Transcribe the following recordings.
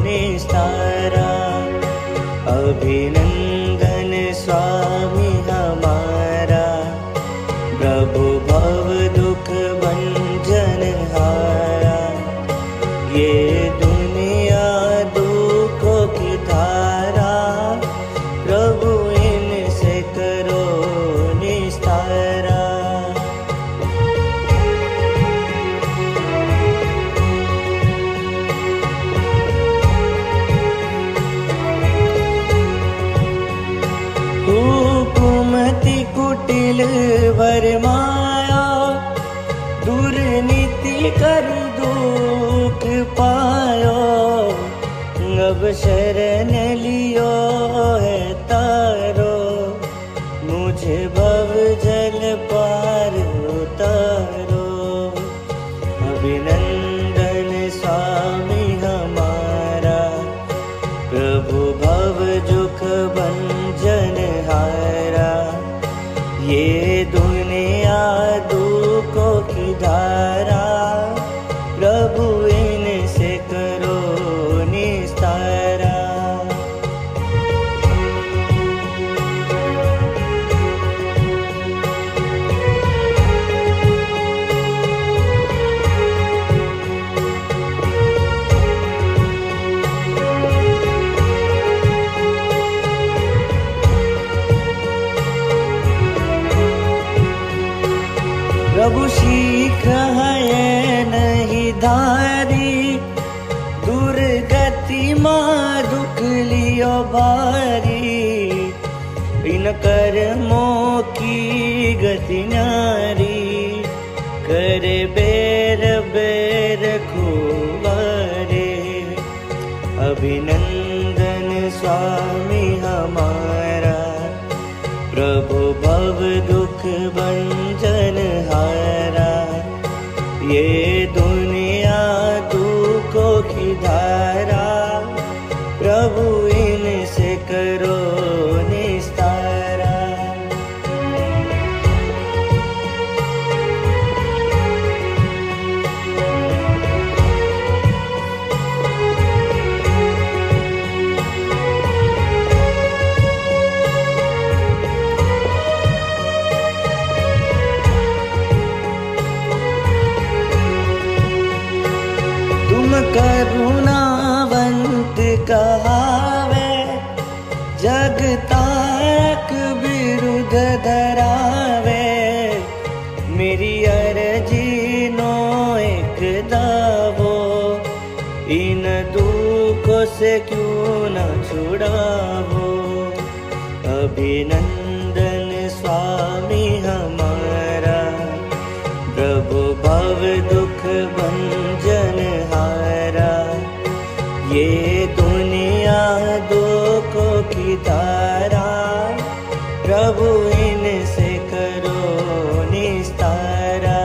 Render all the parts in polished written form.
निस्तारा। अभिनंदन स्वामी हमारा, प्रभु भव दुख भंजन हारा। ये दुनिया दुखों की धारा, प्रभु इनसे करो निस्तारा। हुकुमति कुटिल भरमाया, दुर्नीति कर दुख पायो। अब शरण लियो है तारो, मुझे भव जल पार उतारो। अभिनंदन स्वामी हमारा, प्रभु भव दुख भंजन हारा। ये दुनिया दुखों की धारा, प्रभु इनसे करो निस्तारा। प्रभु शीख है नहीं धारी, दुर्गति माँ दुख लियो भारी। इन कर्मों की गति नारी, करे बेर बेर खुवारे। अभिनंदन स्वामी हमारा, प्रभु भव दुख भंजन हारा। ये दुनिया दुखों की धारा, प्रभु इनसे करो निस्तारा। करुणावंत कहावे, जग तारक बिरुद धरावे। मेरी अर्जी नो एक दावो, इन दुखों से क्यों न छुड़ावो। अभिनंदन स्वामी हमारा, प्रभु भव दुख भंजन हारा। ये दुनिया दुखों की धारा, प्रभु इनसे करो निस्तारा।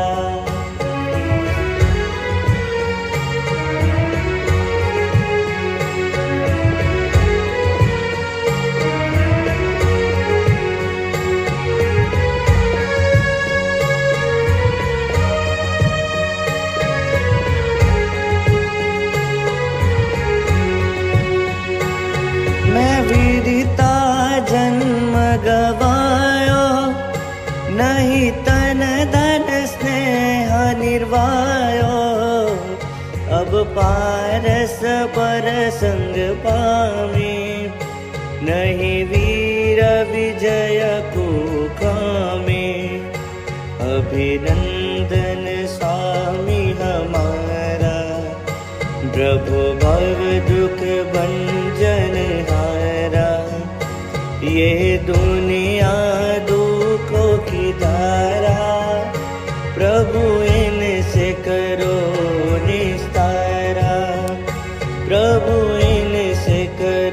मैं विदिता जन्म गवायो, नहीं तन धन स्नेह निर्वायो। अब पारस पर संग पामी, नहीं वीर विजय को कामी। अभिनंदन स्वामी हमारा, प्रभु भव दुख भंजन हारा। ये दुनिया दुखों की धारा, प्रभु इनसे करो निस्तारा। प्रभु इनसे करो